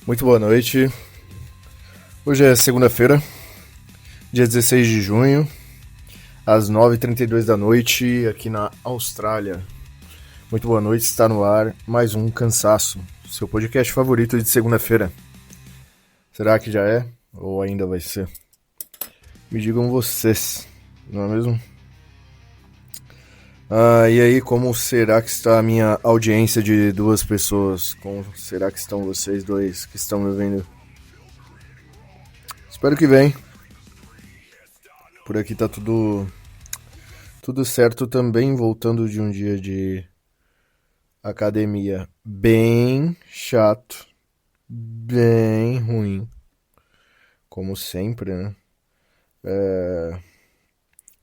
Muito boa noite. Hoje é segunda-feira, dia 16 de junho, às 9h32 da noite, aqui na Austrália. Muito boa noite, está no ar mais um Cansaço, seu podcast favorito de segunda-feira. Será que já é? Ou ainda vai ser? Me digam vocês, não é mesmo? E aí, como será que está a minha audiência de 2 pessoas? Como será que estão vocês dois que estão me vendo? Espero que bem. Por aqui tá tudo certo também, voltando de um dia de academia bem chato, bem ruim, como sempre, né?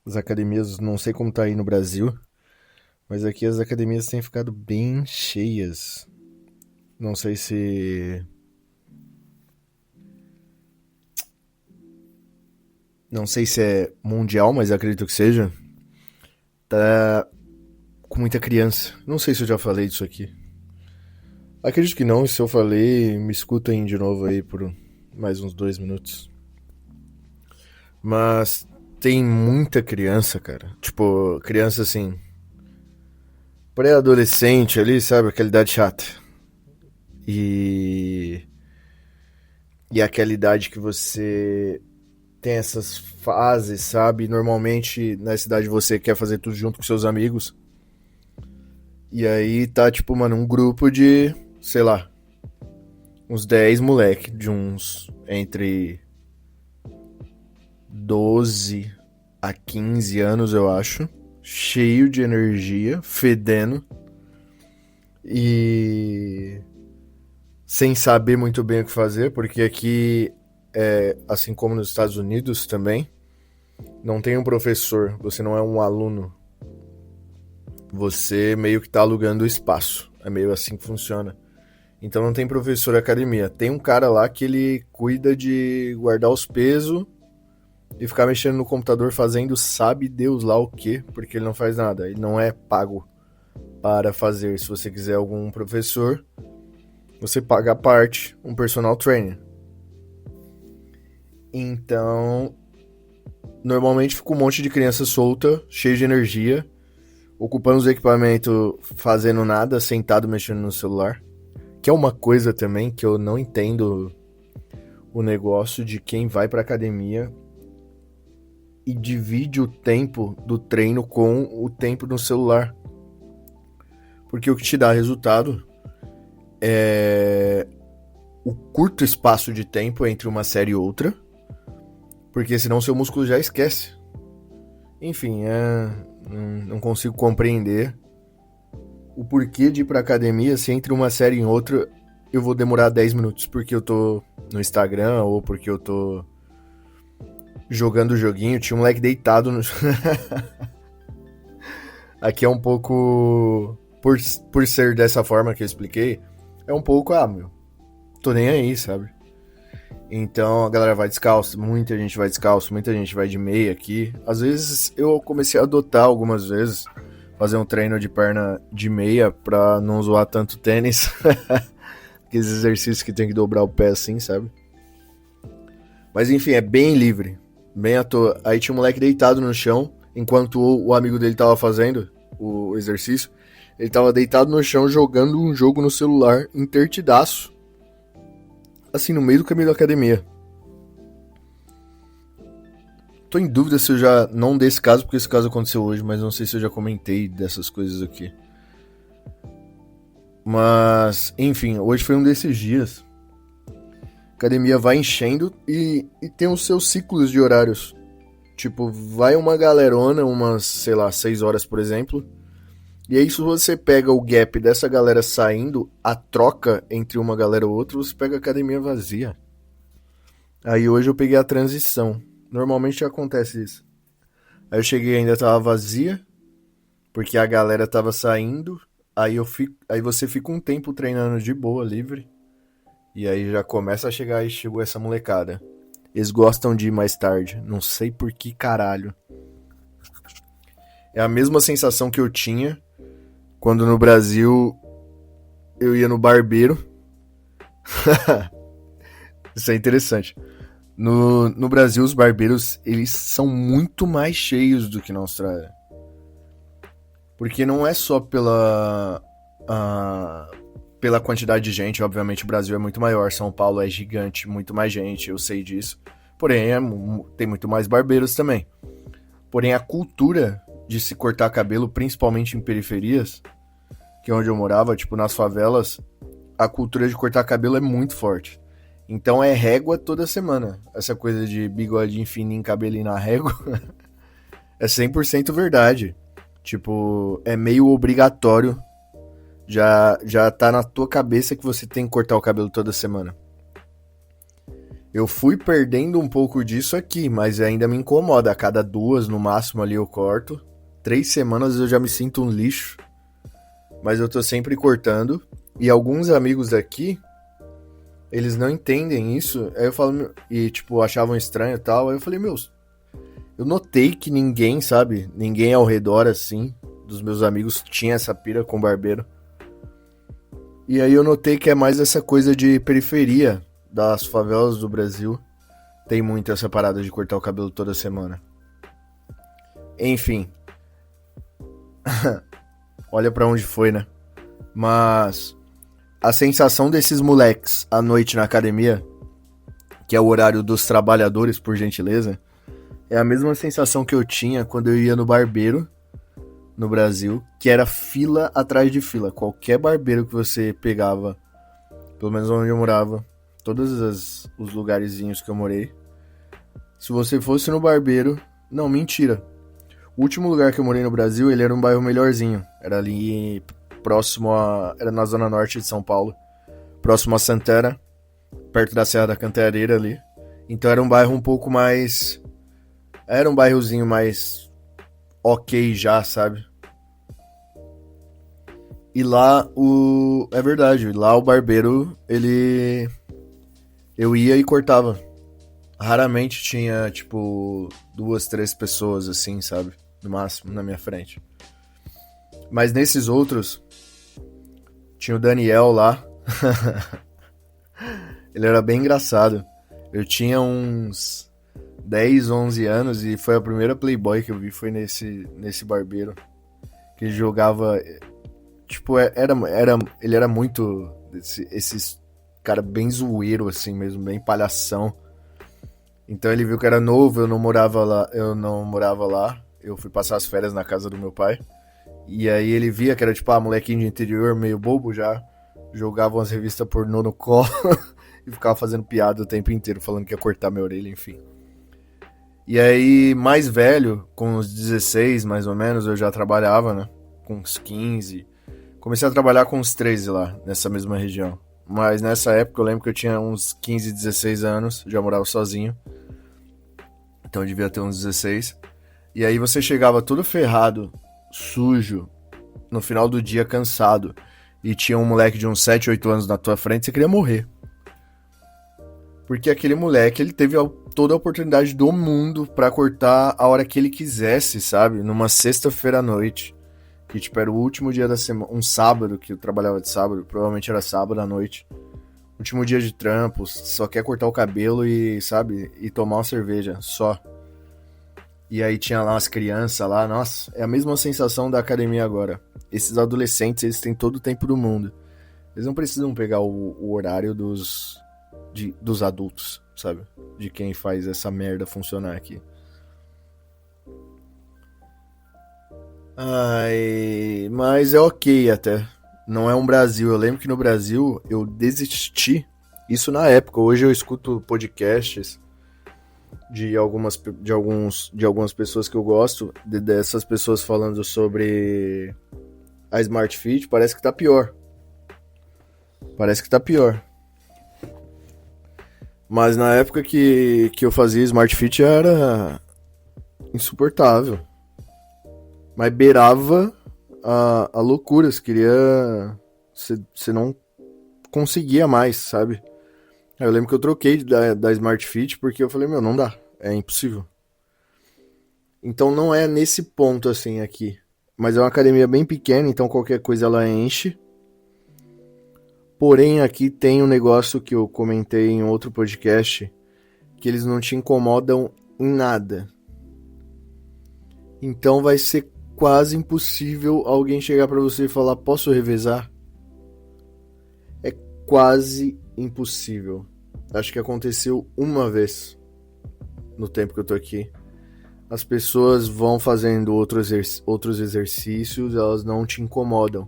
As academias, não sei como tá aí no Brasil, mas aqui as academias têm ficado bem cheias. Não sei se é mundial, mas acredito que seja. Tá com muita criança. Não sei se eu já falei disso aqui. Acredito que não, e se eu falei, me escutem de novo aí por mais uns 2 minutos. Mas tem muita criança, cara. Tipo, criança assim, pré-adolescente ali, sabe? Aquela idade chata. E aquela idade que você tem essas fases, sabe? Normalmente nessa idade você quer fazer tudo junto com seus amigos. E aí tá, tipo, mano, um grupo de, sei lá, uns 10 moleque, de uns entre 12 a 15 anos, eu acho. Cheio de energia, fedendo. E sem saber muito bem o que fazer, porque aqui, assim como nos Estados Unidos também, não tem um professor, você não é um aluno. Você meio que tá alugando o espaço. É meio assim que funciona. Então não tem professor de academia. Tem um cara lá que ele cuida de guardar os pesos e ficar mexendo no computador fazendo sabe Deus lá o que, porque ele não faz nada. Ele não é pago para fazer. Se você quiser algum professor, você paga a parte, um personal trainer. Então, normalmente fica um monte de criança solta, cheia de energia, ocupando os equipamentos, fazendo nada, sentado mexendo no celular. Que é uma coisa também que eu não entendo o negócio de quem vai pra academia e divide o tempo do treino com o tempo no celular. Porque o que te dá resultado é o curto espaço de tempo entre uma série e outra, porque senão seu músculo já esquece. Enfim, não consigo compreender o porquê de ir pra academia se entre uma série e outra eu vou demorar 10 minutos porque eu tô no Instagram ou porque eu tô jogando o joguinho. Tinha um moleque deitado no... Aqui é um pouco... Por ser dessa forma que eu expliquei, é um pouco, meu, tô nem aí, sabe? Então a galera vai descalço, muita gente vai descalço, muita gente vai de meia aqui. Às vezes eu comecei a adotar algumas vezes, fazer um treino de perna de meia pra não zoar tanto tênis. Aqueles exercícios que tem que dobrar o pé assim, sabe? Mas enfim, é bem livre, bem à toa. Aí tinha um moleque deitado no chão, enquanto o amigo dele tava fazendo o exercício. Ele tava deitado no chão jogando um jogo no celular, intertidaço. Assim, no meio do caminho da academia. Tô em dúvida se eu já... Não desse caso, porque esse caso aconteceu hoje, mas não sei se eu já comentei dessas coisas aqui. Mas, enfim, hoje foi um desses dias. A academia vai enchendo e tem os seus ciclos de horários. Tipo, vai uma galerona, umas, sei lá, 6 horas, por exemplo. E aí, se você pega o gap dessa galera saindo, a troca entre uma galera e outra, você pega a academia vazia. Aí hoje eu peguei a transição. Normalmente acontece isso. Aí eu cheguei e ainda tava vazia, porque a galera tava saindo. Aí você fica um tempo treinando de boa, livre. E aí já começa a chegar e chegou essa molecada. Eles gostam de ir mais tarde. Não sei por que caralho. É a mesma sensação que eu tinha quando no Brasil eu ia no barbeiro. Isso é interessante. No Brasil, os barbeiros, eles são muito mais cheios do que na Austrália. Porque não é só pela quantidade de gente, obviamente o Brasil é muito maior, São Paulo é gigante, muito mais gente, eu sei disso. Porém, tem muito mais barbeiros também. Porém, a cultura de se cortar cabelo, principalmente em periferias, que é onde eu morava, tipo nas favelas, a cultura de cortar cabelo é muito forte. Então é régua toda semana. Essa coisa de bigodinho fininho, cabelinho na régua, é 100% verdade. Tipo, é meio obrigatório. Já tá na tua cabeça que você tem que cortar o cabelo toda semana. Eu fui perdendo um pouco disso aqui, mas ainda me incomoda. A cada 2, no máximo, ali eu corto. 3 semanas eu já me sinto um lixo. Mas eu tô sempre cortando. E alguns amigos daqui, eles não entendem isso. Aí eu falo, e tipo, achavam estranho e tal. Aí eu falei, meus, eu notei que ninguém, sabe? Ninguém ao redor, assim, dos meus amigos tinha essa pira com barbeiro. E aí eu notei que é mais essa coisa de periferia das favelas do Brasil. Tem muito essa parada de cortar o cabelo toda semana. Enfim. Olha pra onde foi, né? Mas a sensação desses moleques à noite na academia, que é o horário dos trabalhadores, por gentileza, é a mesma sensação que eu tinha quando eu ia no barbeiro no Brasil, que era fila atrás de fila. Qualquer barbeiro que você pegava, pelo menos onde eu morava, todos os lugarzinhos que eu morei, se você fosse no barbeiro... Não, mentira. O último lugar que eu morei no Brasil, ele era um bairro melhorzinho. Era ali próximo a... Era na zona norte de São Paulo. Próximo a Santana, perto da Serra da Cantareira ali. Então era um bairro um pouco mais... Era um bairrozinho mais ok já, sabe? E lá o... É verdade, lá o barbeiro, ele... Eu ia e cortava. Raramente tinha, tipo, 2, 3 pessoas, assim, sabe? No máximo, na minha frente. Mas nesses outros, tinha o Daniel lá. Ele era bem engraçado. Eu tinha uns 10, 11 anos e foi a primeira Playboy que eu vi, foi nesse barbeiro. Que ele jogava... Tipo, ele era muito... Esses cara bem zoeiro, assim mesmo, bem palhação. Então ele viu que era novo, eu não morava lá. Eu fui passar as férias na casa do meu pai. E aí ele via que era tipo, molequinho de interior, meio bobo já. Jogava umas revistas pornô no colo e ficava fazendo piada o tempo inteiro, falando que ia cortar minha orelha, enfim. E aí, mais velho, com uns 16 mais ou menos, eu já trabalhava, né? Com uns 15. Comecei a trabalhar com uns 13 lá, nessa mesma região. Mas nessa época eu lembro que eu tinha uns 15, 16 anos, já morava sozinho. Então eu devia ter uns 16. E aí você chegava todo ferrado, sujo, no final do dia cansado, e tinha um moleque de uns 7, 8 anos na tua frente, você queria morrer. Porque aquele moleque, ele teve toda a oportunidade do mundo pra cortar a hora que ele quisesse, sabe? Numa sexta-feira à noite. Que tipo, era o último dia da semana, um sábado, que eu trabalhava de sábado, provavelmente era sábado à noite. Último dia de trampo, só quer cortar o cabelo e, sabe, e tomar uma cerveja, só. E aí tinha lá as crianças lá, nossa, é a mesma sensação da academia agora. Esses adolescentes, eles têm todo o tempo do mundo. Eles não precisam pegar o horário dos adultos, sabe? De quem faz essa merda funcionar aqui. Ai, mas é ok até. Não é um Brasil. Eu lembro que no Brasil eu desisti. Isso na época. Hoje eu escuto podcasts de algumas pessoas que eu gosto, dessas pessoas falando sobre a Smart Fit. Parece que tá pior. Parece que tá pior. Mas na época que eu fazia Smart Fit era insuportável. Mas beirava a loucura. Você queria... Você não conseguia mais, sabe? Aí eu lembro que eu troquei da Smart Fit porque eu falei, meu, não dá. É impossível. Então não é nesse ponto assim aqui. Mas é uma academia bem pequena, então qualquer coisa ela enche. Porém, aqui tem um negócio que eu comentei em outro podcast, que eles não te incomodam em nada. Então vai ser quase impossível alguém chegar pra você e falar, posso revezar? É quase impossível. Acho que aconteceu uma vez no tempo que eu tô aqui. As pessoas vão fazendo outros exercícios, elas não te incomodam.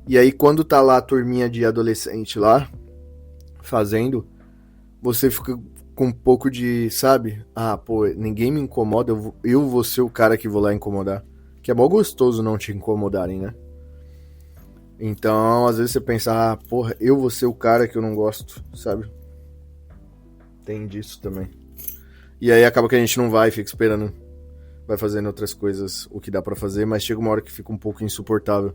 E aí quando tá lá a turminha de adolescente lá, fazendo, você fica com um pouco de, sabe? Ah, pô, ninguém me incomoda, eu vou ser o cara que vou lá incomodar. Que é mó gostoso não te incomodarem, né? Então, às vezes você pensa, ah, porra, eu vou ser o cara que eu não gosto, sabe? Tem disso também. E aí acaba que a gente não vai, fica esperando, vai fazendo outras coisas, o que dá pra fazer, mas chega uma hora que fica um pouco insuportável.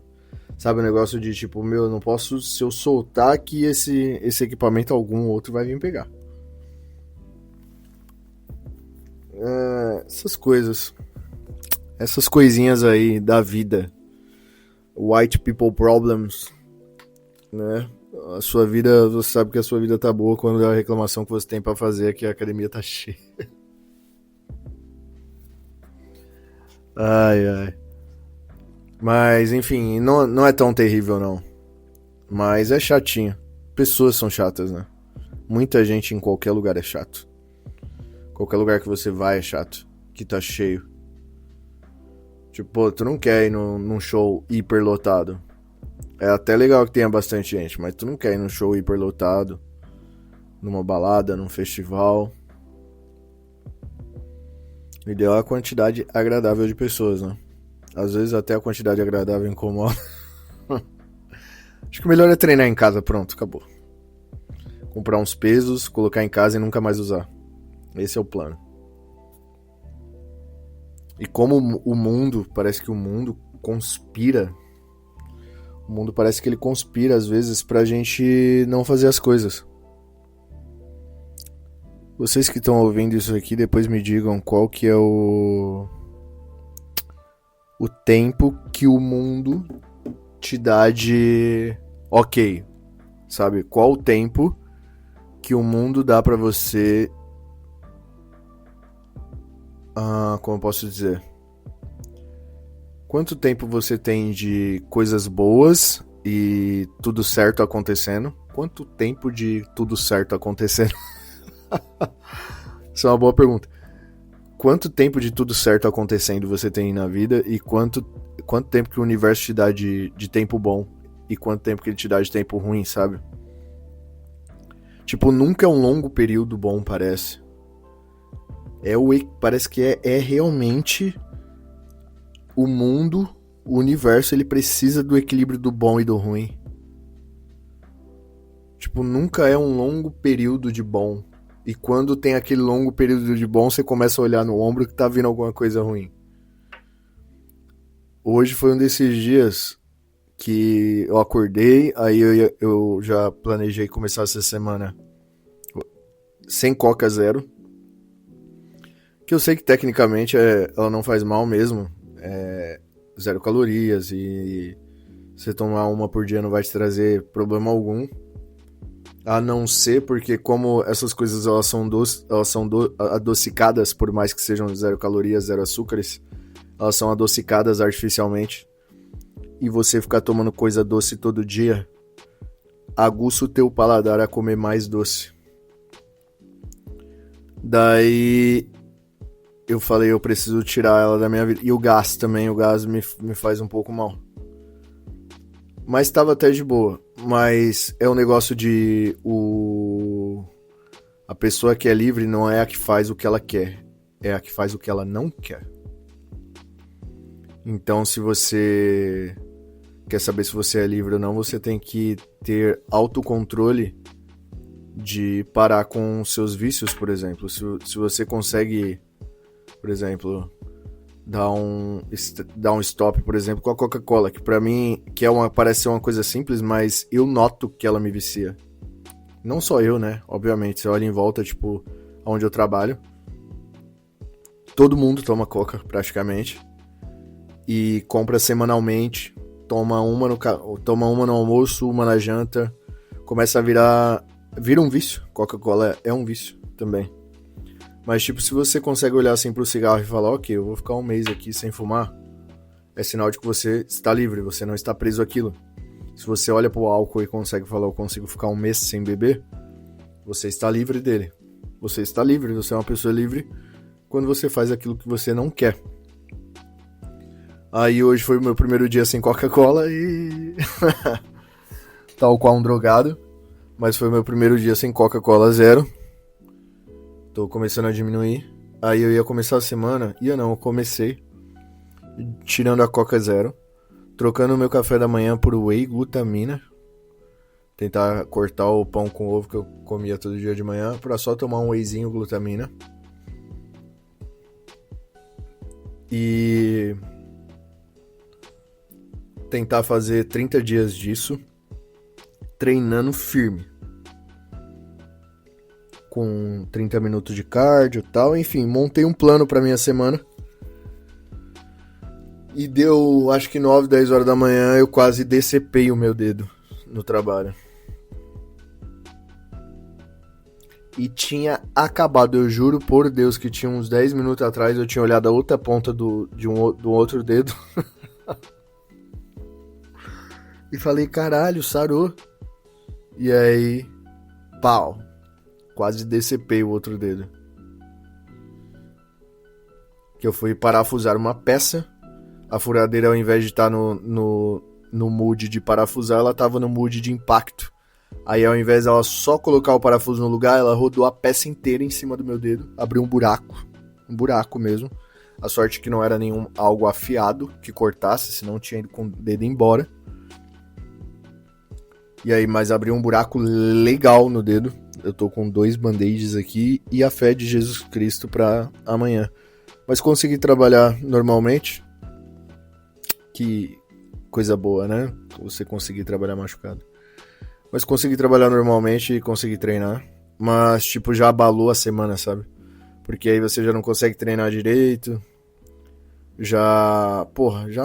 Sabe, o negócio de tipo, meu, eu não posso, se eu soltar aqui esse equipamento, algum outro vai vir pegar. Essas coisas. Essas coisinhas aí da vida. White people problems. Né? A sua vida, você sabe que a sua vida tá boa quando a reclamação que você tem pra fazer é que a academia tá cheia. Ai, ai. Mas, enfim, não é tão terrível, não. Mas é chatinho. Pessoas são chatas, né? Muita gente em qualquer lugar é chato. Qualquer lugar que você vai é chato. Que tá cheio. Tipo, pô, tu não quer ir num show hiperlotado. É até legal que tenha bastante gente, mas tu não quer ir num show hiperlotado. Numa balada, num festival. O ideal é a quantidade agradável de pessoas, né? Às vezes até a quantidade agradável incomoda. Acho que o melhor é treinar em casa, pronto, acabou. Comprar uns pesos, colocar em casa e nunca mais usar. Esse é o plano. E como o mundo, parece que o mundo conspira. O mundo parece que ele conspira às vezes pra gente não fazer as coisas. Vocês que estão ouvindo isso aqui, depois me digam qual que é o tempo que o mundo te dá de ok, sabe? Qual o tempo que o mundo dá pra você, como eu posso dizer? Quanto tempo você tem de coisas boas e tudo certo acontecendo? Quanto tempo de tudo certo acontecendo? Isso é uma boa pergunta. Quanto tempo de tudo certo acontecendo você tem na vida e quanto tempo que o universo te dá de tempo bom e quanto tempo que ele te dá de tempo ruim, sabe? Tipo, nunca é um longo período bom, parece. Parece que é realmente o mundo, o universo, ele precisa do equilíbrio do bom e do ruim. Tipo, nunca é um longo período de bom. E quando tem aquele longo período de bom, você começa a olhar no ombro que tá vindo alguma coisa ruim. Hoje foi um desses dias que eu acordei, aí eu já planejei começar essa semana sem Coca Zero. Que eu sei que tecnicamente ela não faz mal mesmo. É 0 calorias e você tomar uma por dia não vai te trazer problema algum. A não ser porque como essas coisas elas são adocicadas, por mais que sejam 0 calorias, 0 açúcares, elas são adocicadas artificialmente. E você ficar tomando coisa doce todo dia aguça o teu paladar a comer mais doce. Daí eu falei, eu preciso tirar ela da minha vida. E o gás também, o gás me faz um pouco mal. Mas tava até de boa. Mas é um negócio de a pessoa que é livre não é a que faz o que ela quer, é a que faz o que ela não quer. Então, se você quer saber se você é livre ou não, você tem que ter autocontrole de parar com seus vícios, por exemplo. Se você consegue, por exemplo, dar um stop, por exemplo, com a Coca-Cola, que pra mim parece ser uma coisa simples, mas eu noto que ela me vicia. Não só eu, né? Obviamente, você olha em volta, tipo, onde eu trabalho, todo mundo toma Coca, praticamente, e compra semanalmente, toma uma no almoço, uma na janta, começa a vira um vício. Coca-Cola é um vício também. Mas, tipo, se você consegue olhar assim pro cigarro e falar, ok, eu vou ficar um mês aqui sem fumar, é sinal de que você está livre, você não está preso àquilo. Se você olha pro álcool e consegue falar, eu consigo ficar um mês sem beber, você está livre dele. Você está livre, você é uma pessoa livre quando você faz aquilo que você não quer. Aí hoje foi o meu primeiro dia sem Coca-Cola e... tal qual um drogado. Mas foi o meu primeiro dia sem Coca-Cola zero. Tô começando a diminuir. Aí eu ia começar a semana. Eu comecei. Tirando a Coca zero. Trocando o meu café da manhã por whey glutamina. Tentar cortar o pão com ovo que eu comia todo dia de manhã. Pra só tomar um wheyzinho glutamina. E... tentar fazer 30 dias disso. Treinando firme. Com 30 minutos de cardio e tal. Enfim, montei um plano pra minha semana. E deu, acho que 9, 10 horas da manhã, eu quase decepei o meu dedo no trabalho. E tinha acabado, eu juro por Deus que tinha uns 10 minutos atrás eu tinha olhado a outra ponta do outro dedo. E falei, caralho, sarou. E aí, pau. Quase decepei o outro dedo. Que eu fui parafusar uma peça. A furadeira, ao invés de estar no mood de parafusar, ela estava no mood de impacto. Aí, ao invés dela só colocar o parafuso no lugar, ela rodou a peça inteira em cima do meu dedo. Abriu um buraco. Um buraco mesmo. A sorte que não era algo afiado que cortasse, senão tinha ido com o dedo embora. E aí, mas abriu um buraco legal no dedo. Eu tô com 2 band-aids aqui e a fé de Jesus Cristo pra amanhã. Mas consegui trabalhar normalmente. Que coisa boa, né? Você conseguir trabalhar machucado. Mas consegui trabalhar normalmente e consegui treinar. Mas, tipo, já abalou a semana, sabe? Porque aí você já não consegue treinar direito. Já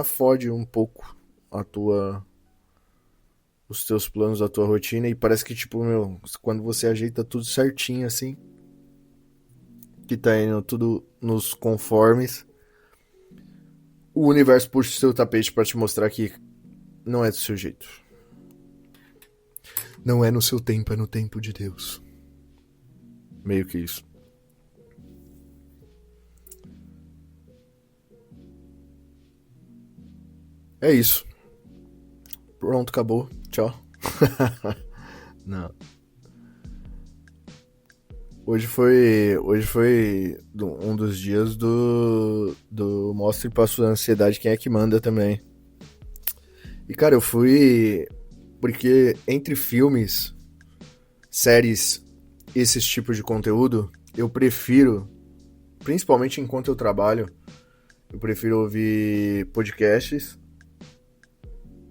fode um pouco os teus planos, a tua rotina. E parece que, tipo, quando você ajeita tudo certinho, assim, que tá indo tudo nos conformes, o universo puxa o seu tapete pra te mostrar que não é do seu jeito. Não é no seu tempo, é no tempo de Deus. Meio que isso. É isso. Pronto, acabou. Tchau. Não. Hoje foi um dos dias do Mostre pra Sua Ansiedade Quem é que Manda também. E, cara, eu fui... Porque entre filmes, séries, esses tipos de conteúdo, eu prefiro, principalmente enquanto eu trabalho, eu prefiro ouvir podcasts.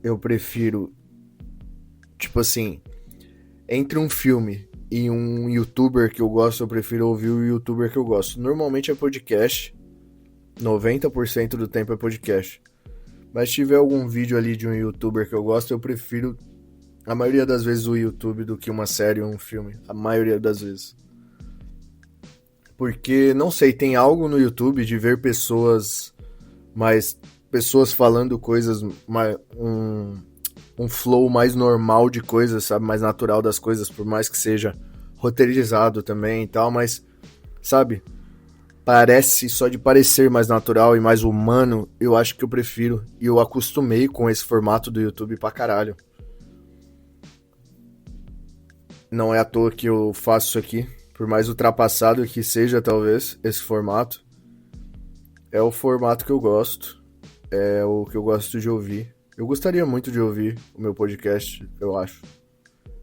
Eu prefiro, tipo assim, entre um filme e um youtuber que eu gosto, eu prefiro ouvir o youtuber que eu gosto. Normalmente é podcast, 90% do tempo é podcast. Mas se tiver algum vídeo ali de um youtuber que eu gosto, eu prefiro, a maioria das vezes, o YouTube do que uma série ou um filme. A maioria das vezes. Porque, não sei, tem algo no YouTube de ver pessoas falando coisas, um flow mais normal de coisas, sabe? Mais natural das coisas, por mais que seja roteirizado também e tal, mas, sabe? Parece, só de parecer mais natural e mais humano, eu acho que eu prefiro. E eu acostumei com esse formato do YouTube pra caralho. Não é à toa que eu faço isso aqui. Por mais ultrapassado que seja, talvez, esse formato. É o formato que eu gosto. É o que eu gosto de ouvir. Eu gostaria muito de ouvir o meu podcast, eu acho.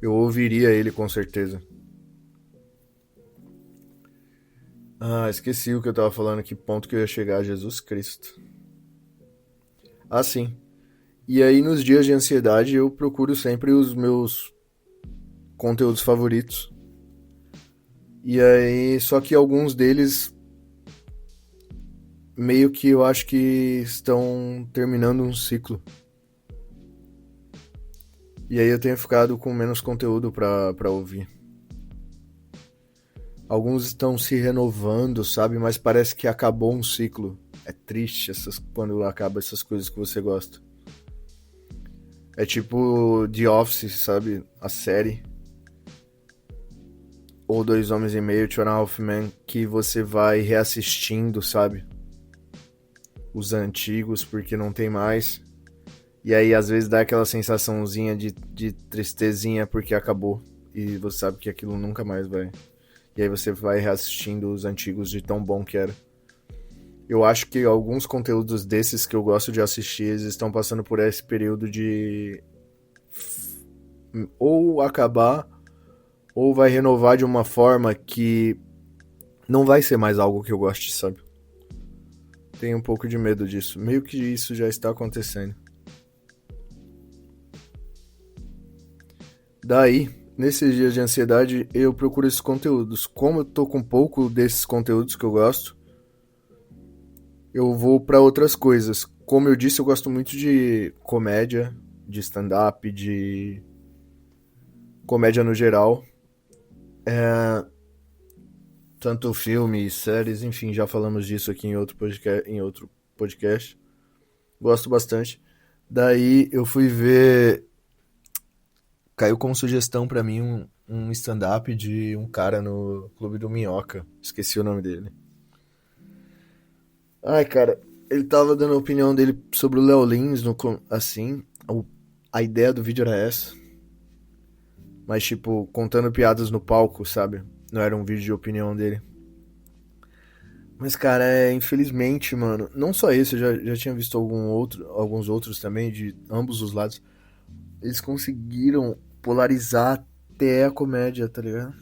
Eu ouviria ele com certeza. Ah, esqueci o que eu tava falando, que ponto que eu ia chegar, Jesus Cristo. Ah, sim. E aí, nos dias de ansiedade, eu procuro sempre os meus conteúdos favoritos. E aí, só que alguns deles meio que eu acho que estão terminando um ciclo. E aí eu tenho ficado com menos conteúdo pra ouvir. Alguns estão se renovando, sabe? Mas parece que acabou um ciclo. É triste quando acaba essas coisas que você gosta. É tipo The Office, sabe? A série. Ou Dois Homens e Meio, Two and a Half Men, que você vai reassistindo, sabe? Os antigos, porque não tem mais. E aí, às vezes, dá aquela sensaçãozinha de tristezinha porque acabou. E você sabe que aquilo nunca mais vai. E aí você vai reassistindo os antigos de tão bom que era. Eu acho que alguns conteúdos desses que eu gosto de assistir, eles estão passando por esse período de ou acabar, ou vai renovar de uma forma que não vai ser mais algo que eu goste, sabe? Tenho um pouco de medo disso. Meio que isso já está acontecendo. Daí, nesses dias de ansiedade, eu procuro esses conteúdos. Como eu tô com pouco desses conteúdos que eu gosto, eu vou pra outras coisas. Como eu disse, eu gosto muito de comédia, de stand-up, de comédia no geral. Tanto filmes, séries, enfim, já falamos disso aqui em outro podcast. Gosto bastante. Daí eu fui ver. Caiu como sugestão pra mim um stand-up de um cara no Clube do Minhoca. Esqueci o nome dele. Ai, cara, ele tava dando a opinião dele sobre o Léo Lins, assim. A ideia do vídeo era essa. Mas, tipo, contando piadas no palco, sabe? Não era um vídeo de opinião dele. Mas, cara, infelizmente, mano. Não só esse, eu já tinha visto alguns outros também, de ambos os lados. Eles conseguiram polarizar até a comédia, tá ligado?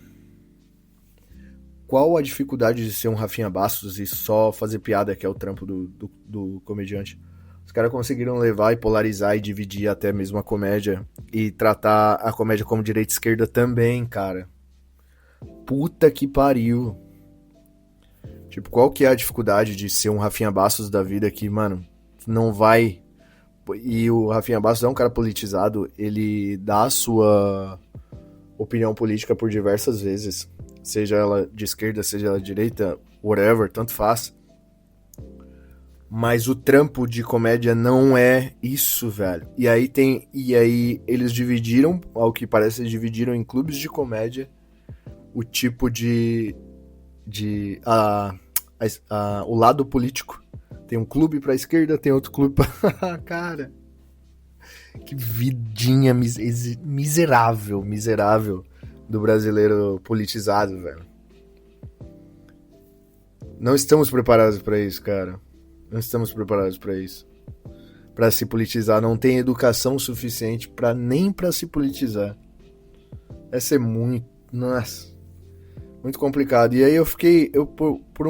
Qual a dificuldade de ser um Rafinha Bastos e só fazer piada, que é o trampo do comediante? Os caras conseguiram levar e polarizar e dividir até mesmo a comédia. E tratar a comédia como direita e esquerda também, cara. Puta que pariu. Tipo, qual que é a dificuldade de ser um Rafinha Bastos da vida que, mano, não vai... E o Rafinha Bastos é um cara politizado, ele dá a sua opinião política por diversas vezes. Seja ela de esquerda, seja ela de direita, whatever, tanto faz. Mas o trampo de comédia não é isso, velho. E aí eles dividiram, ao que parece, eles dividiram em clubes de comédia o tipo o lado político. Tem um clube pra esquerda, tem outro clube pra... Cara, que vidinha miserável do brasileiro politizado, velho. Não estamos preparados pra isso, cara. Não estamos preparados pra isso. Pra se politizar. Não tem educação suficiente nem pra se politizar. Essa é muito... Nossa. Muito complicado. E aí por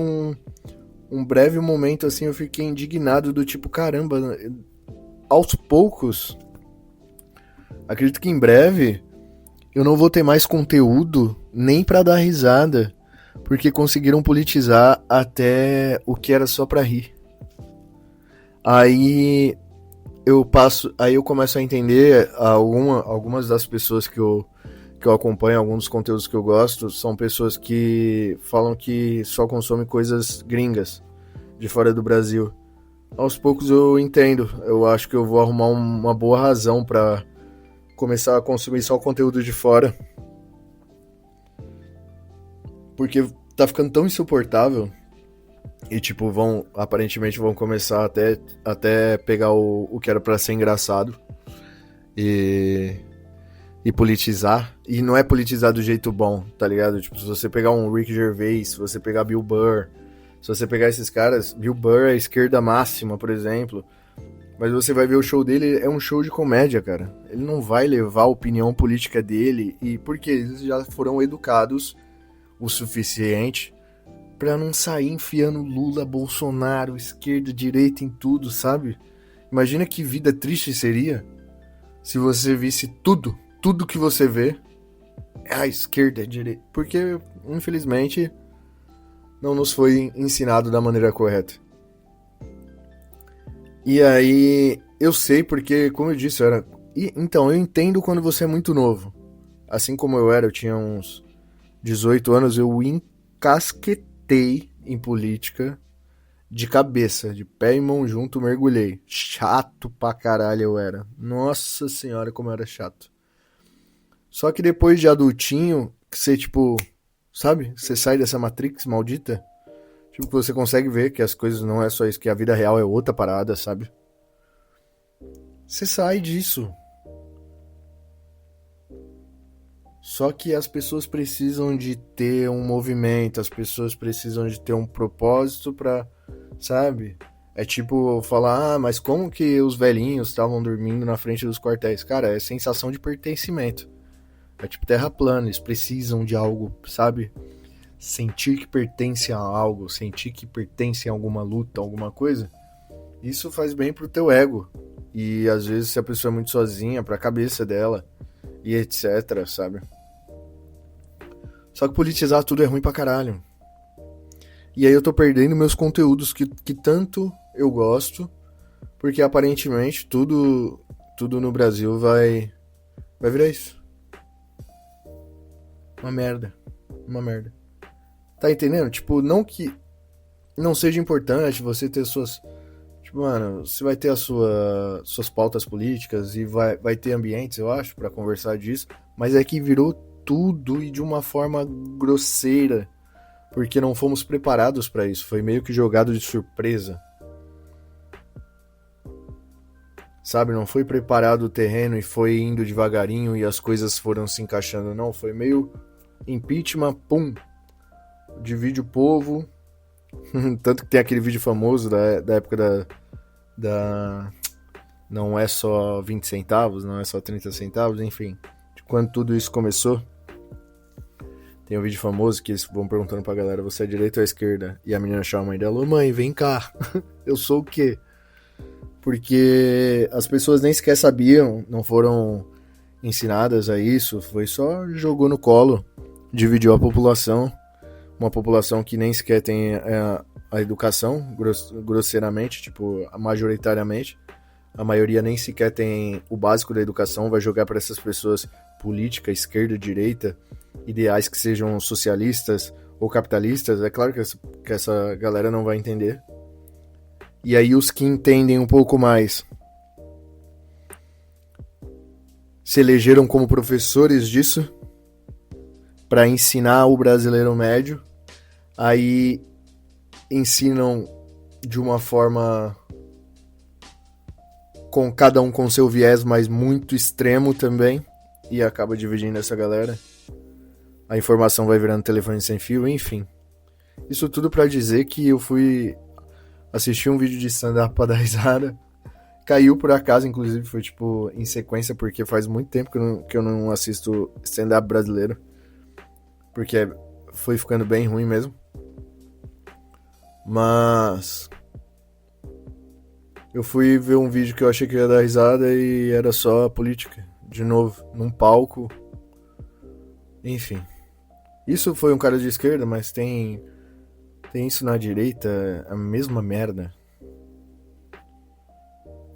um breve momento, assim, eu fiquei indignado do tipo, caramba, aos poucos, acredito que em breve, eu não vou ter mais conteúdo nem pra dar risada, porque conseguiram politizar até o que era só pra rir. Aí eu começo a entender algumas das pessoas que eu acompanho, alguns dos conteúdos que eu gosto, são pessoas que falam que só consomem coisas gringas, de fora do Brasil. Aos poucos eu entendo, eu acho que eu vou arrumar uma boa razão pra começar a consumir só o conteúdo de fora. Porque tá ficando tão insuportável e, tipo, aparentemente vão começar até pegar o que era pra ser engraçado e politizar. E não é politizar do jeito bom, tá ligado? Tipo, se você pegar um Ricky Gervais, se você pegar Bill Burr, se você pegar esses caras, Bill Burr é a esquerda máxima, por exemplo, mas você vai ver o show dele, é um show de comédia, cara. Ele não vai levar a opinião política dele, e porque eles já foram educados o suficiente pra não sair enfiando Lula, Bolsonaro, esquerda, direita em tudo, sabe? Imagina que vida triste seria se você visse tudo que você vê é a esquerda, a direita. Porque, infelizmente, não nos foi ensinado da maneira correta. E aí, eu sei porque, como eu disse, eu era E, então, eu entendo quando você é muito novo. Assim como eu era, eu tinha uns 18 anos, eu encasquetei em política de cabeça, de pé e mão junto, mergulhei. Chato pra caralho eu era. Nossa senhora, como eu era chato. Só que depois de adultinho, que você, tipo, sabe? Você sai dessa Matrix maldita. Tipo, que você consegue ver que as coisas não é só isso, que a vida real é outra parada, sabe? Você sai disso. Só que as pessoas precisam de ter um movimento, as pessoas precisam de ter um propósito pra, sabe? É tipo falar, ah, mas como que os velhinhos estavam dormindo na frente dos quartéis? Cara, é sensação de pertencimento. É tipo terra plana, eles precisam de algo, sabe? Sentir que pertence a algo, sentir que pertence a alguma luta, alguma coisa. Isso faz bem pro teu ego. E às vezes se a pessoa é muito sozinha, pra cabeça dela e etc, sabe? Só que politizar tudo é ruim pra caralho. E aí eu tô perdendo meus conteúdos que tanto eu gosto, porque aparentemente tudo no Brasil vai virar isso. Uma merda. Uma merda. Tá entendendo? Tipo, não que não seja importante você ter suas. Tipo, mano, você vai ter suas pautas políticas e vai ter ambientes, eu acho, pra conversar disso, mas é que virou tudo e de uma forma grosseira, porque não fomos preparados pra isso, foi meio que jogado de surpresa. Sabe, não foi preparado o terreno e foi indo devagarinho e as coisas foram se encaixando, não, foi meio impeachment, pum, divide o povo. Tanto que tem aquele vídeo famoso da época da. Não é só 20 centavos, não é só 30 centavos, enfim. De quando tudo isso começou. Tem um vídeo famoso que eles vão perguntando pra galera: você é direita ou esquerda? E a menina chama a mãe dela: ô mãe, vem cá. Eu sou o quê? Porque as pessoas nem sequer sabiam, não foram ensinadas a isso, foi só jogou no colo, dividiu a população. Uma população que nem sequer tem a educação, grosseiramente, tipo, majoritariamente. A maioria nem sequer tem o básico da educação, vai jogar para essas pessoas política, esquerda, direita, ideais que sejam socialistas ou capitalistas. É claro que essa galera não vai entender. E aí os que entendem um pouco mais se elegeram como professores disso para ensinar o brasileiro médio. Aí ensinam de uma forma com cada um com seu viés, mas muito extremo também, e acaba dividindo essa galera. A informação vai virando telefone sem fio, enfim. Isso tudo pra dizer que eu fui assistir um vídeo de stand-up pra dar risada. Caiu por acaso, inclusive, foi tipo em sequência, porque faz muito tempo que eu não assisto stand-up brasileiro. Porque foi ficando bem ruim mesmo. Mas eu fui ver um vídeo que eu achei que ia dar risada e era só política. De novo, num palco. Enfim. Isso foi um cara de esquerda, mas tem isso na direita, a mesma merda.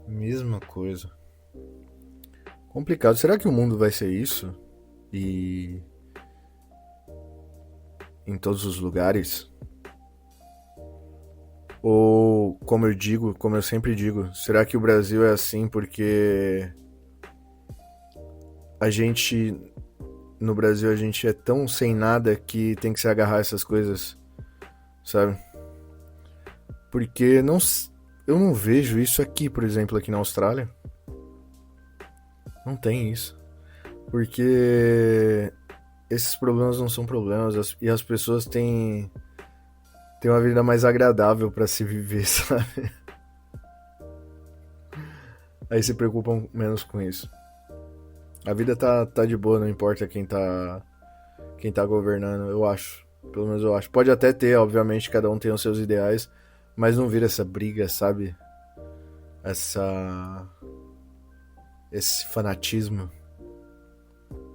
Mesma coisa. Complicado. Será que o mundo vai ser isso? E em todos os lugares? Ou, como eu digo, como eu sempre digo, será que o Brasil é assim porque a gente, no Brasil, a gente é tão sem nada que tem que se agarrar a essas coisas, sabe? Porque eu não vejo isso aqui, por exemplo, aqui na Austrália. Não tem isso. Porque esses problemas não são problemas e as pessoas têm uma vida mais agradável pra se viver, sabe? Aí se preocupam menos com isso. A vida tá de boa, não importa quem tá governando, eu acho. Pelo menos eu acho. Pode até ter, obviamente, cada um tem os seus ideais, mas não vira essa briga, sabe? Esse fanatismo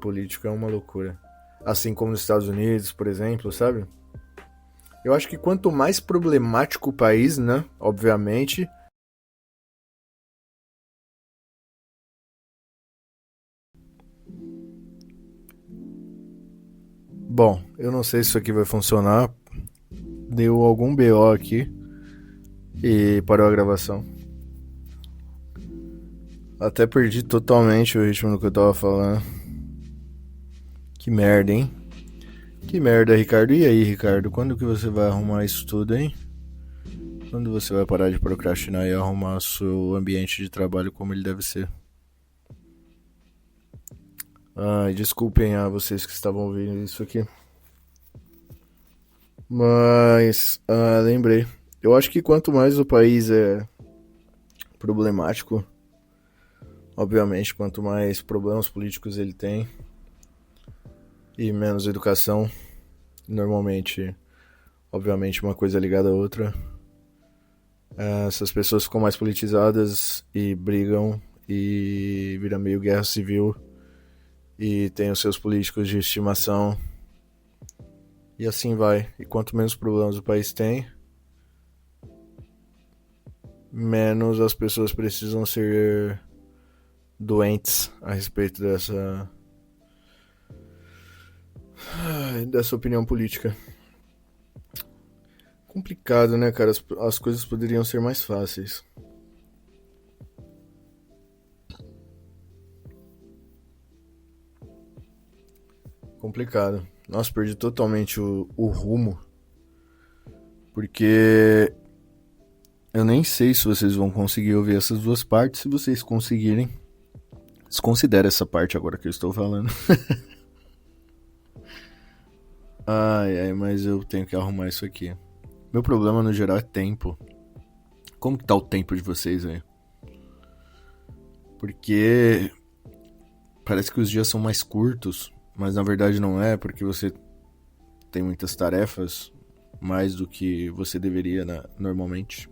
político é uma loucura. Assim como nos Estados Unidos, por exemplo, sabe? Eu acho que quanto mais problemático o país, né? Obviamente, Bom, eu não sei se isso aqui vai funcionar. Deu algum BO aqui e parou a gravação. Até perdi totalmente o ritmo do que eu tava falando. Que merda, hein? Que merda, Ricardo. E aí, Ricardo? Quando que você vai arrumar isso tudo, hein? Quando você vai parar de procrastinar e arrumar seu ambiente de trabalho como ele deve ser? Ai, desculpem a vocês que estavam ouvindo isso aqui. Mas, lembrei. Eu acho que quanto mais o país é problemático, obviamente, quanto mais problemas políticos ele tem e menos educação, normalmente, obviamente, uma coisa ligada à outra, essas pessoas ficam mais politizadas e brigam e vira meio guerra civil e tem os seus políticos de estimação e assim vai. E quanto menos problemas o país tem, menos as pessoas precisam ser doentes a respeito dessa opinião política. Complicado, né, cara? As coisas poderiam ser mais fáceis. Complicado. Nossa, perdi totalmente o rumo. Porque eu nem sei se vocês vão conseguir ouvir essas duas partes. Se vocês conseguirem, desconsidera essa parte agora que eu estou falando. Ai, ai, mas eu tenho que arrumar isso aqui. Meu problema no geral é tempo. Como que tá o tempo de vocês aí? Porque parece que os dias são mais curtos, mas na verdade não é, porque você tem muitas tarefas, mais do que você deveria, né, normalmente.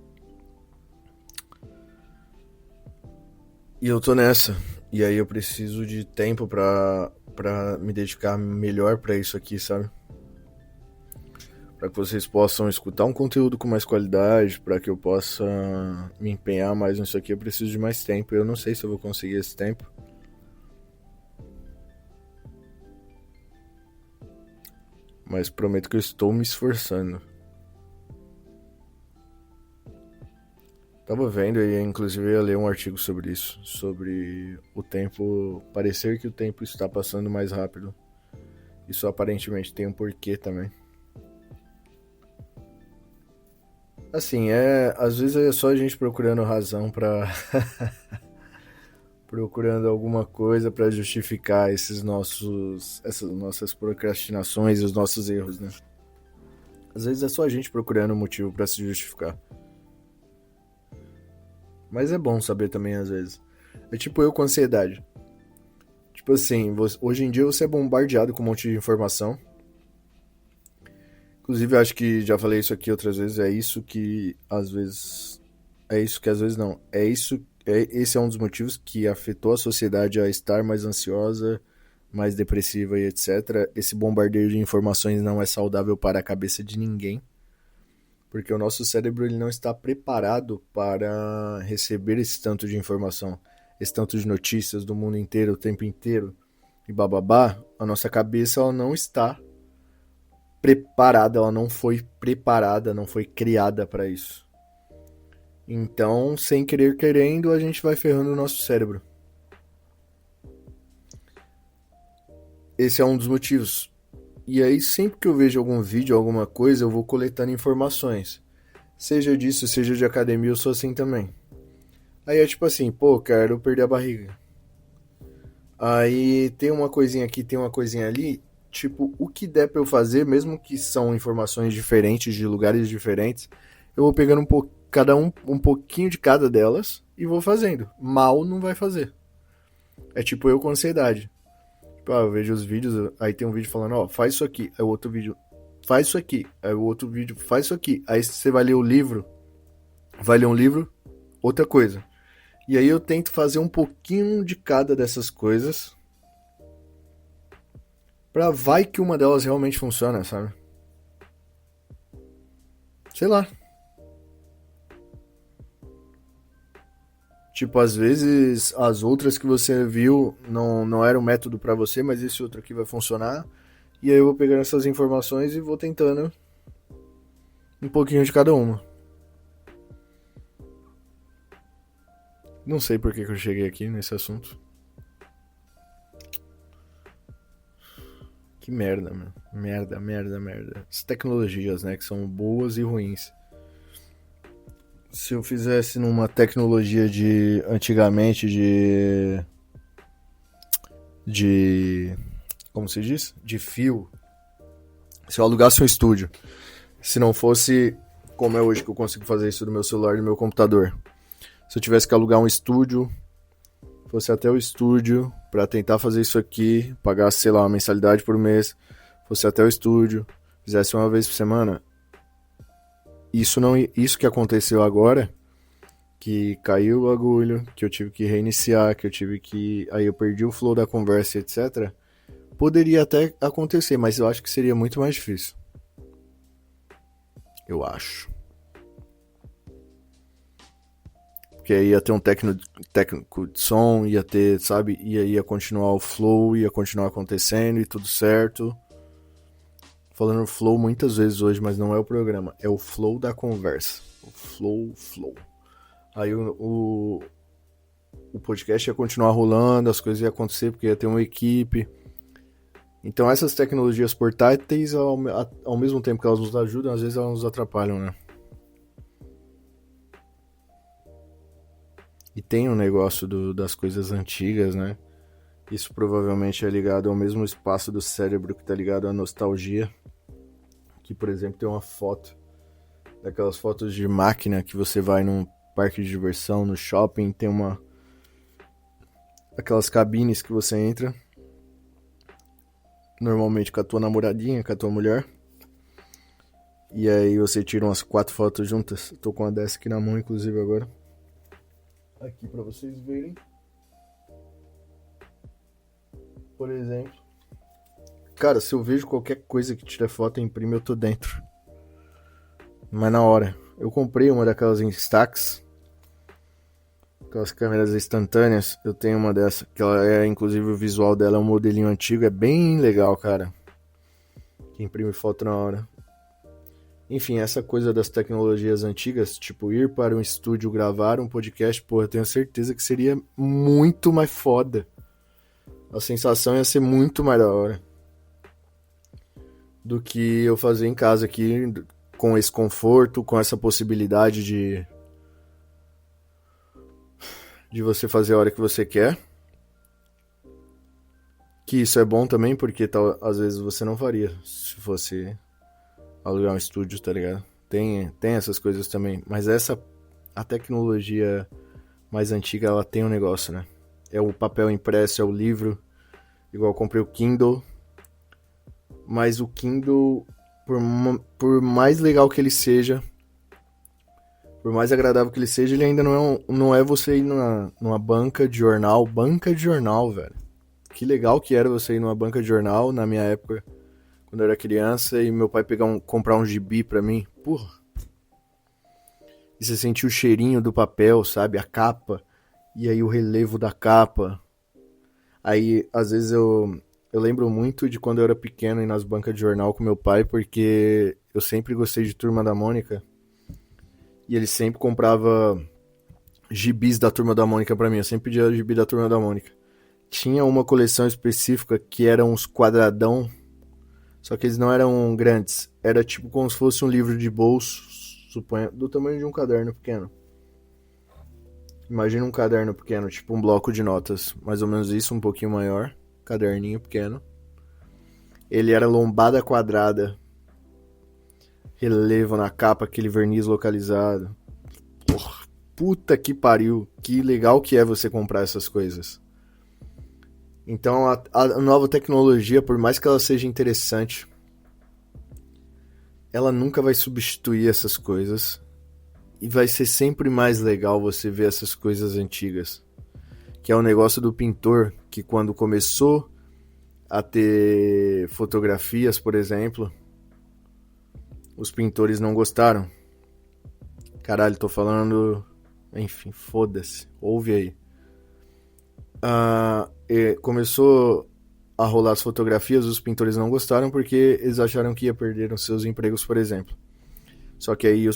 E eu tô nessa. E aí eu preciso de tempo pra me dedicar melhor pra isso aqui, sabe? Pra que vocês possam escutar um conteúdo com mais qualidade, pra que eu possa me empenhar mais nisso aqui, eu preciso de mais tempo. Eu não sei se eu vou conseguir esse tempo. Mas prometo que eu estou me esforçando. Tava vendo e inclusive ia ler um artigo sobre isso, sobre o tempo, parecer que o tempo está passando mais rápido. Isso aparentemente tem um porquê também. Assim, às vezes é só a gente procurando razão pra procurando alguma coisa pra justificar essas nossas procrastinações e os nossos erros, né? Às vezes é só a gente procurando um motivo pra se justificar. Mas é bom saber também às vezes. É tipo eu com ansiedade. Tipo assim, hoje em dia você é bombardeado com um monte de informação. Inclusive, eu acho que já falei isso aqui outras vezes. É isso que às vezes. É isso que às vezes não. Esse é um dos motivos que afetou a sociedade a estar mais ansiosa, mais depressiva e etc. Esse bombardeio de informações não é saudável para a cabeça de ninguém. Porque o nosso cérebro ele não está preparado para receber esse tanto de informação, esse tanto de notícias do mundo inteiro, o tempo inteiro e bababá. A nossa cabeça ela não está preparada, ela não foi preparada, não foi criada para isso. Então, sem querer querendo, a gente vai ferrando o nosso cérebro. Esse é um dos motivos. E aí, sempre que eu vejo algum vídeo, alguma coisa, eu vou coletando informações. Seja disso, seja de academia, eu sou assim também. Aí é tipo assim, pô, quero perder a barriga. Aí tem uma coisinha aqui, tem uma coisinha ali. Tipo, o que der pra eu fazer, mesmo que são informações diferentes, de lugares diferentes, eu vou pegando cada um pouquinho de cada delas e vou fazendo. Mal não vai fazer. É tipo eu com ansiedade. Tipo, eu vejo os vídeos, aí tem um vídeo falando, ó, faz isso aqui. Aí o outro vídeo, faz isso aqui. Aí o outro vídeo, faz isso aqui. Aí você vai ler o livro, vai ler um livro, outra coisa. E aí eu tento fazer um pouquinho de cada dessas coisas pra vai que uma delas realmente funciona, sabe? Sei lá. Tipo, às vezes as outras que você viu não era um método pra você, mas esse outro aqui vai funcionar. E aí eu vou pegando essas informações e vou tentando um pouquinho de cada uma. Não sei por que eu cheguei aqui nesse assunto. Que merda, mano. Merda. As tecnologias, né, que são boas e ruins. Se eu fizesse numa tecnologia de antigamente de como se diz? De fio. Se eu alugasse um estúdio, se não fosse como é hoje que eu consigo fazer isso do meu celular e do meu computador. Se eu tivesse que alugar um estúdio, fosse até o estúdio pra tentar fazer isso aqui, pagasse, sei lá, uma mensalidade por mês, fosse até o estúdio, fizesse uma vez por semana. Isso que aconteceu agora, que caiu o bagulho, que eu tive que reiniciar, aí eu perdi o flow da conversa, etc. Poderia até acontecer, mas eu acho que seria muito mais difícil. Eu acho. Porque aí ia ter um técnico de som, ia ter, sabe? Ia continuar o flow, ia continuar acontecendo e tudo certo. Falando flow muitas vezes hoje, mas não é o programa. É o flow da conversa. O flow. Aí o podcast ia continuar rolando, as coisas iam acontecer porque ia ter uma equipe. Então essas tecnologias portáteis, ao mesmo tempo que elas nos ajudam, às vezes elas nos atrapalham, né? E tem um negócio das coisas antigas, né? Isso provavelmente é ligado ao mesmo espaço do cérebro que tá ligado à nostalgia. Que, por exemplo, tem uma foto, daquelas fotos de máquina que você vai num parque de diversão, no shopping, tem aquelas cabines que você entra, normalmente com a tua namoradinha, com a tua mulher. E aí você tira umas 4 fotos juntas. Tô com uma dessa aqui na mão, inclusive, agora. Aqui pra vocês verem. Por exemplo. Cara, se eu vejo qualquer coisa que tira foto e imprime, eu tô dentro. Mas na hora. Eu comprei uma daquelas Instax. Aquelas câmeras instantâneas. Eu tenho uma dessa. Que ela é, inclusive, o visual dela é um modelinho antigo. É bem legal, cara. Que imprime foto na hora. Enfim, essa coisa das tecnologias antigas, tipo ir para um estúdio gravar um podcast, pô, eu tenho certeza que seria muito mais foda. A sensação ia ser muito mais da hora do que eu fazer em casa aqui, com esse conforto, com essa possibilidade de você fazer a hora que você quer. Que isso é bom também, porque às vezes você não faria se fosse alugar um estúdio, tá ligado? Tem essas coisas também, mas a tecnologia mais antiga, ela tem um negócio, né? É o papel impresso, é o livro. Igual eu comprei o Kindle. Mas o Kindle, por mais legal que ele seja, por mais agradável que ele seja, ele ainda não é você ir numa banca de jornal. Banca de jornal, velho. Que legal que era você ir numa banca de jornal na minha época, quando eu era criança, e meu pai comprar um gibi pra mim. Porra. E você sentir o cheirinho do papel, sabe? A capa. E aí o relevo da capa. Aí, às vezes, eu lembro muito de quando eu era pequeno ir nas bancas de jornal com meu pai, porque eu sempre gostei de Turma da Mônica. E ele sempre comprava gibis da Turma da Mônica pra mim. Eu sempre pedia gibi da Turma da Mônica. Tinha uma coleção específica que eram uns quadradão, só que eles não eram grandes. Era tipo como se fosse um livro de bolso, suponho, do tamanho de um caderno pequeno. Imagina um caderno pequeno, tipo um bloco de notas, mais ou menos isso, um pouquinho maior, caderninho pequeno. Ele era lombada quadrada, relevo na capa, aquele verniz localizado. Porra, puta que pariu, que legal que é você comprar essas coisas. Então a nova tecnologia, por mais que ela seja interessante, ela nunca vai substituir essas coisas. E vai ser sempre mais legal você ver essas coisas antigas. Que é o negócio do pintor, que quando começou a ter fotografias, por exemplo, os pintores não gostaram. Caralho, tô falando... Enfim, foda-se. Ouve aí. Começou a rolar as fotografias, os pintores não gostaram porque eles acharam que ia perder os seus empregos, por exemplo. Só que aí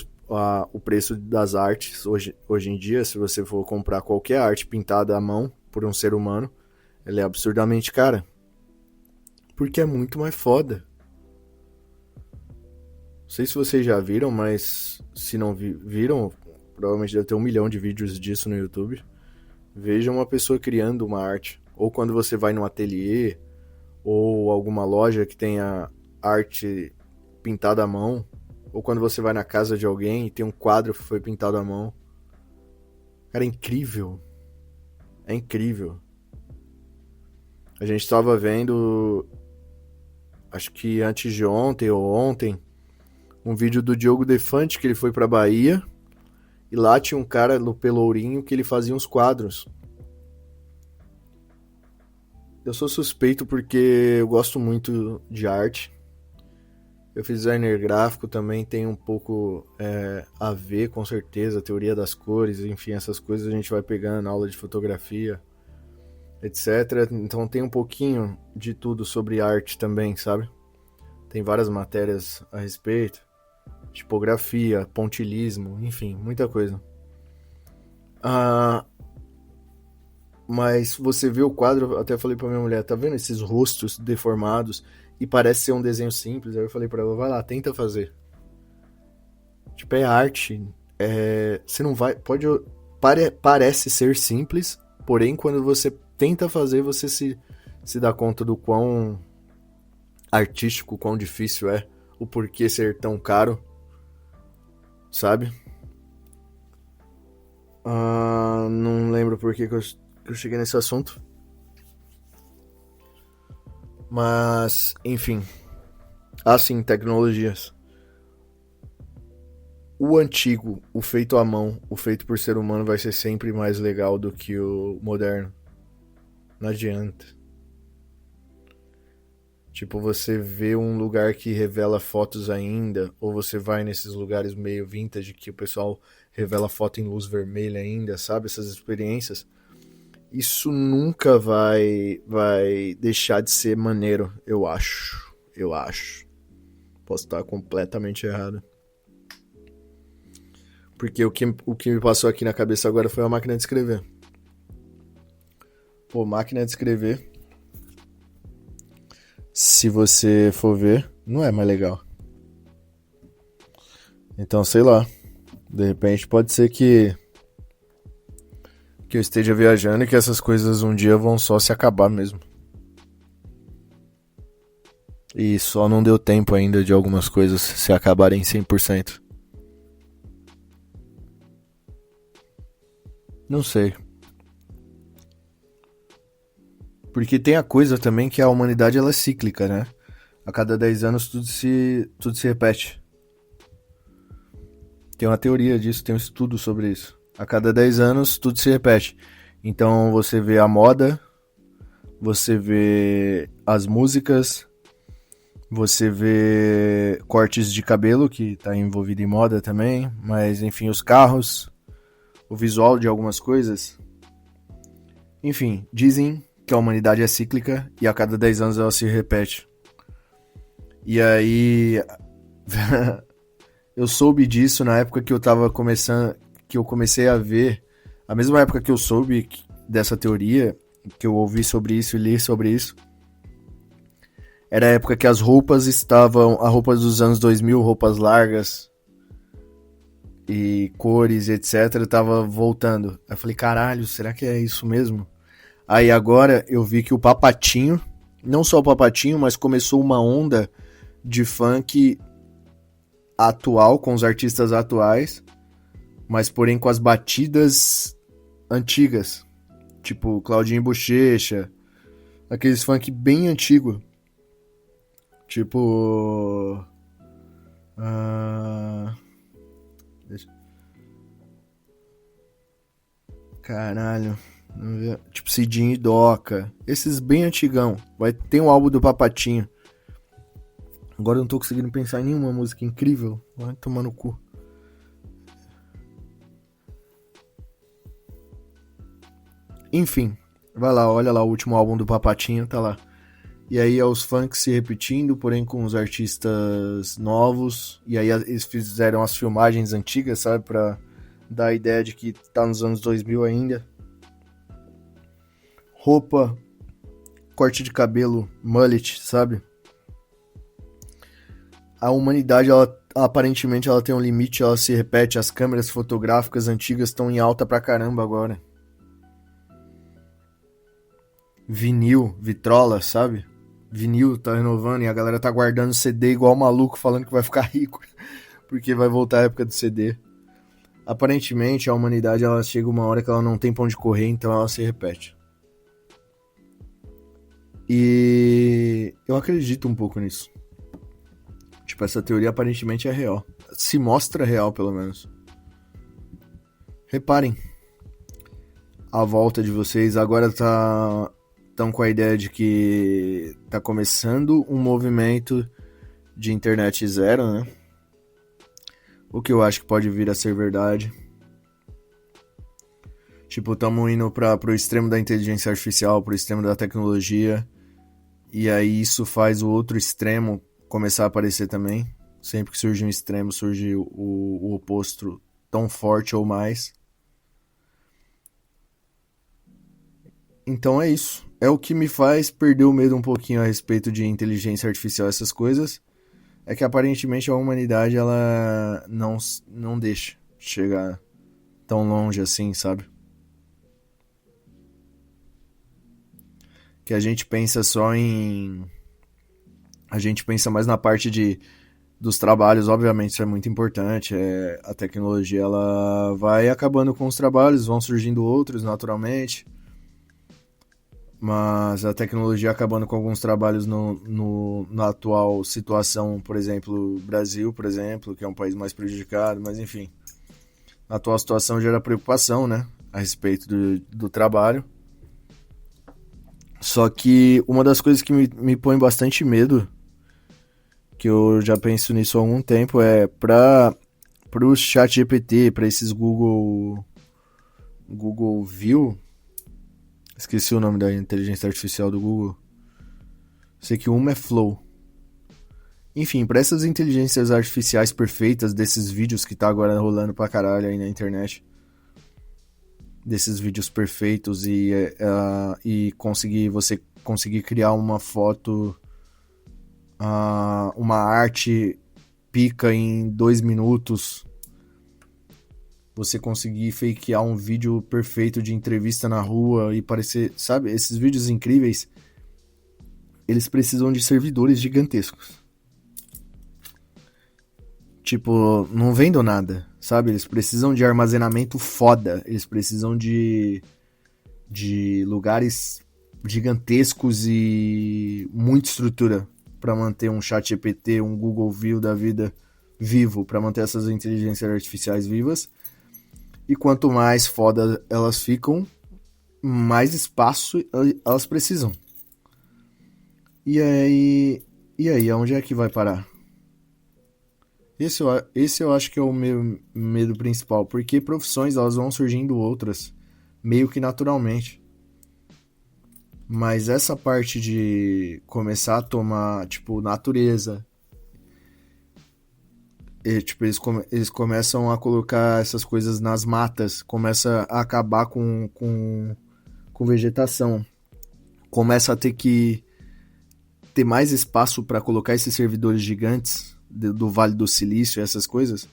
o preço das artes, hoje em dia, se você for comprar qualquer arte pintada à mão por um ser humano, ela é absurdamente cara. Porque é muito mais foda. Não sei se vocês já viram, mas se não viram, provavelmente deve ter 1 milhão de vídeos disso no YouTube. Veja uma pessoa criando uma arte. Ou quando você vai num ateliê, ou alguma loja que tenha arte pintada à mão, ou quando você vai na casa de alguém e tem um quadro que foi pintado à mão. Cara, é incrível. É incrível. A gente estava vendo, acho que antes de ontem ou ontem, um vídeo do Diogo Defante, que ele foi pra Bahia, e lá tinha um cara no Pelourinho que ele fazia uns quadros. Eu sou suspeito porque eu gosto muito de arte. Eu fiz designer gráfico, também tem um pouco a ver, com certeza, a teoria das cores, enfim, essas coisas a gente vai pegando na aula de fotografia, etc. Então tem um pouquinho de tudo sobre arte também, sabe? Tem várias matérias a respeito. Tipografia, pontilhismo, enfim, muita coisa. Mas você vê o quadro, até falei pra minha mulher, tá vendo esses rostos deformados e parece ser um desenho simples? Aí eu falei pra ela, vai lá, tenta fazer. Tipo, é arte. Você não vai. Parece ser simples, porém, quando você tenta fazer, você se dá conta do quão artístico, quão difícil é, o porquê ser tão caro, sabe? Não lembro por que eu cheguei nesse assunto. Mas, enfim. Assim, tecnologias. O antigo, o feito à mão, o feito por ser humano vai ser sempre mais legal do que o moderno. Não adianta. Tipo, você vê um lugar que revela fotos ainda, ou você vai nesses lugares meio vintage que o pessoal revela foto em luz vermelha ainda, sabe? Essas experiências. Isso nunca vai deixar de ser maneiro, eu acho. Eu acho. Posso estar completamente errado. Porque o que me passou aqui na cabeça agora foi a máquina de escrever. Pô, máquina de escrever, se você for ver, não é mais legal. Então, sei lá. De repente pode ser que eu esteja viajando e que essas coisas um dia vão só se acabar mesmo. E só não deu tempo ainda de algumas coisas se acabarem 100%. Não sei. Porque tem a coisa também que a humanidade ela é cíclica, né? A cada 10 anos tudo se repete. Tem uma teoria disso, tem um estudo sobre isso. A cada 10 anos tudo se repete. Então você vê a moda, você vê as músicas, você vê cortes de cabelo, que tá envolvido em moda também, mas enfim, os carros, o visual de algumas coisas. Enfim, dizem que a humanidade é cíclica e a cada 10 anos ela se repete. E aí eu soube disso na época que eu tava começando, que eu comecei a ver, a mesma época que eu soube dessa teoria, que eu ouvi sobre isso e li sobre isso, era a época que as roupas estavam, a roupa dos anos 2000, roupas largas e cores, etc, tava voltando. Aí eu falei, caralho, será que é isso mesmo? Aí agora eu vi que o Papatinho, não só o Papatinho, mas começou uma onda de funk atual, com os artistas atuais, mas porém com as batidas antigas, tipo Claudinho e Bochecha, aqueles funk bem antigo, tipo caralho, tipo Cidinho e Doca, esses bem antigão. Vai ter um álbum do Papatinho. Agora eu não tô conseguindo pensar em nenhuma música incrível. Vai tomar no cu. Enfim, vai lá, olha lá o último álbum do Papatinho, tá lá. E aí é os funks se repetindo, porém com os artistas novos. E aí eles fizeram as filmagens antigas, sabe? Pra dar a ideia de que tá nos anos 2000 ainda. Roupa, corte de cabelo, mullet, sabe? A humanidade, ela aparentemente ela tem um limite, ela se repete. As câmeras fotográficas antigas estão em alta pra caramba agora. Vinil, vitrola, sabe? Vinil tá renovando e a galera tá guardando CD igual maluco, falando que vai ficar rico, porque vai voltar a época do CD. Aparentemente, a humanidade ela chega uma hora que ela não tem pra onde correr, então ela se repete. E eu acredito um pouco nisso. Tipo, essa teoria aparentemente é real. Se mostra real, pelo menos. Reparem. A volta de vocês agora estão com a ideia de que tá começando um movimento de internet zero, né? O que eu acho que pode vir a ser verdade. Tipo, estamos indo pro extremo da inteligência artificial, pro extremo da tecnologia. E aí isso faz o outro extremo começar a aparecer também. Sempre que surge um extremo, surge o oposto tão forte ou mais. Então é isso. É o que me faz perder o medo um pouquinho a respeito de inteligência artificial, essas coisas. É que aparentemente a humanidade ela não deixa chegar tão longe assim, sabe? Que a gente pensa só em... A gente pensa mais na parte dos trabalhos, obviamente isso é muito importante. A tecnologia ela vai acabando com os trabalhos, vão surgindo outros naturalmente. Mas a tecnologia acabando com alguns trabalhos na atual situação, por exemplo, Brasil, por exemplo, que é um país mais prejudicado, mas enfim. A atual situação gera preocupação, né, a respeito do trabalho. Só que uma das coisas que me põe bastante medo, que eu já penso nisso há algum tempo, é para o chat GPT, para esses Google View. Esqueci o nome da inteligência artificial do Google. Sei que uma é Flow. Enfim, para essas inteligências artificiais perfeitas desses vídeos que tá agora rolando pra caralho aí na internet. Desses vídeos perfeitos e você conseguir criar uma foto, uma arte pica em 2 minutos. Você conseguir fakear um vídeo perfeito de entrevista na rua e parecer... Sabe, esses vídeos incríveis, eles precisam de servidores gigantescos. Tipo, não vem do nada, sabe? Eles precisam de armazenamento foda. Eles precisam de lugares gigantescos e muita estrutura para manter um chat GPT, um Google View da vida vivo, para manter essas inteligências artificiais vivas. E quanto mais foda elas ficam, mais espaço elas precisam. E aí, aonde é que vai parar? Esse eu acho que é o meu medo principal, porque profissões elas vão surgindo outras, meio que naturalmente. Mas essa parte de começar a tomar, tipo, natureza, tipo, eles começam a colocar essas coisas nas matas, começa a acabar com vegetação, começa a ter que ter mais espaço para colocar esses servidores gigantes do Vale do Silício, essas coisas,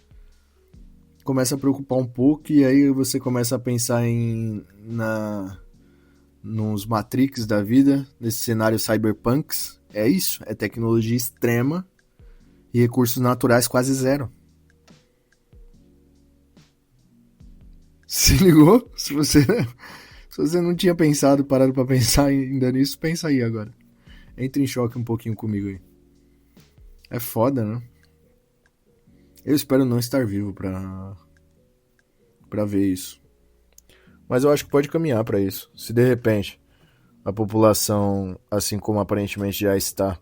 começa a preocupar um pouco e aí você começa a pensar nos Matrix da vida, nesse cenário cyberpunks. É isso, é tecnologia extrema e recursos naturais quase zero. Se ligou? Se você não tinha parado pra pensar ainda nisso, pensa aí agora. Entre em choque um pouquinho comigo aí. É foda, né? Eu espero não estar vivo pra ver isso. Mas eu acho que pode caminhar pra isso. Se de repente a população, assim como aparentemente já está,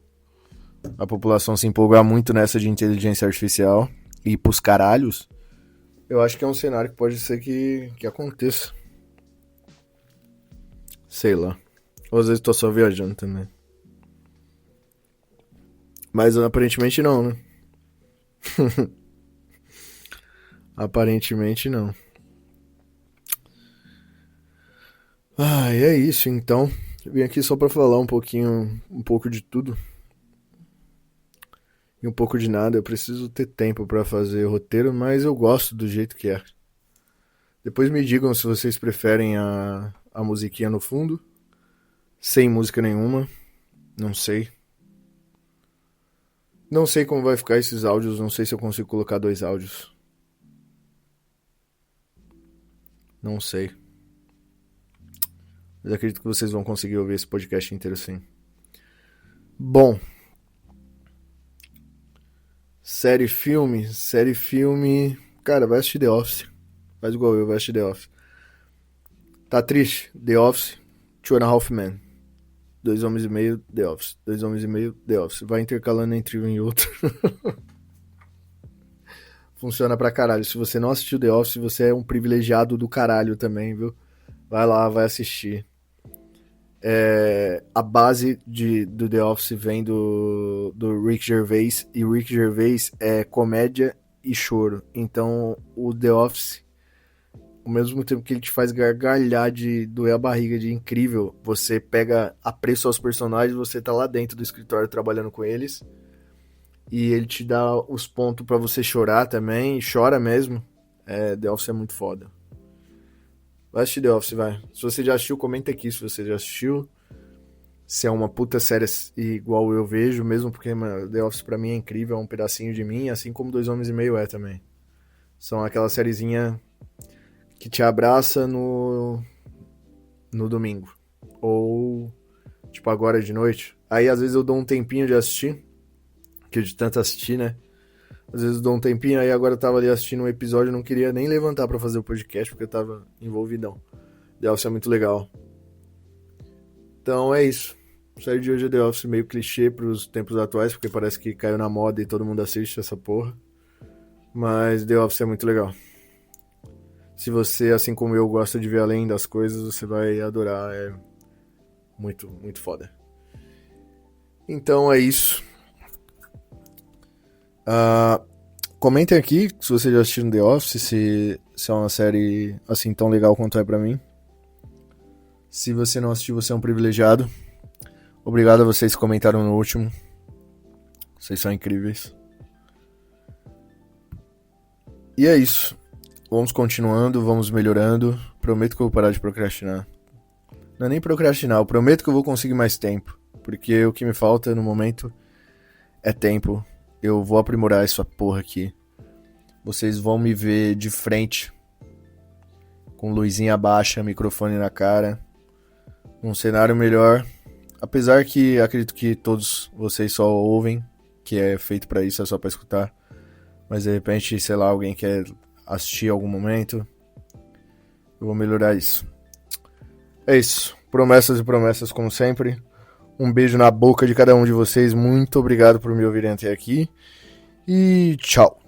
a população se empolgar muito nessa de inteligência artificial e ir pros caralhos, eu acho que é um cenário que pode ser que aconteça. Sei lá. Ou às vezes tô só viajando também. Mas aparentemente não, né? Aparentemente não. E é isso então. Eu vim aqui só pra falar um pouco de tudo. E um pouco de nada. Eu preciso ter tempo pra fazer roteiro, mas eu gosto do jeito que é. Depois me digam se vocês preferem a musiquinha no fundo, sem música nenhuma. Não sei. Não sei como vai ficar esses áudios, não sei se eu consigo colocar 2 áudios. Não sei. Mas acredito que vocês vão conseguir ouvir esse podcast inteiro sim. Bom. Série, filme... Cara, vai assistir The Office. Faz igual eu, vai assistir The Office. Tá triste? The Office, 2.5 Men. 2 Homens e Meio, The Office. 2 Homens e Meio, The Office. Vai intercalando entre um e outro. Funciona pra caralho. Se você não assistiu The Office, você é um privilegiado do caralho também, viu? Vai lá, vai assistir. A base do The Office vem do Rick Gervais. E o Rick Gervais é comédia e choro. Então, o The Office, ao mesmo tempo que ele te faz gargalhar de doer a barriga de incrível, você pega apreço aos personagens, você tá lá dentro do escritório trabalhando com eles. E ele te dá os pontos pra você chorar também. Chora mesmo. The Office é muito foda. Vai assistir The Office, vai. Se você já assistiu, comenta aqui se você já assistiu. Se é uma puta série igual eu vejo, mesmo porque, mano, The Office pra mim é incrível, é um pedacinho de mim, assim como 2 Homens e Meio é também. São aquela sériezinha que te abraça no domingo. Ou, tipo, agora de noite. Aí, às vezes, eu dou um tempinho de assistir, que de tanto assistir, né? Às vezes eu dou um tempinho, aí agora eu tava ali assistindo um episódio e não queria nem levantar pra fazer o podcast, porque eu tava envolvidão. The Office é muito legal. Então é isso. A série de hoje é The Office meio clichê pros tempos atuais, porque parece que caiu na moda e todo mundo assiste essa porra. Mas The Office é muito legal. Se você, assim como eu, gosta de ver além das coisas, você vai adorar. É muito, muito foda. Então é isso. Comentem aqui se vocês já assistiram The Office, se é uma série assim tão legal quanto é pra mim. Se você não assistiu, você é um privilegiado. Obrigado a vocês que comentaram no último. Vocês são incríveis. E é isso. Vamos continuando, vamos melhorando. Prometo que eu vou parar de procrastinar. Não é nem procrastinar, eu prometo que eu vou conseguir mais tempo. Porque o que me falta no momento é tempo. Eu vou aprimorar essa porra aqui. Vocês vão me ver de frente, com luzinha baixa, microfone na cara, um cenário melhor. Apesar que acredito que todos vocês só ouvem, que é feito pra isso, é só pra escutar. Mas de repente, sei lá, alguém quer assistir em algum momento. Eu vou melhorar isso. É isso. Promessas e promessas como sempre. Um beijo na boca de cada um de vocês. Muito obrigado por me ouvirem até aqui. E tchau.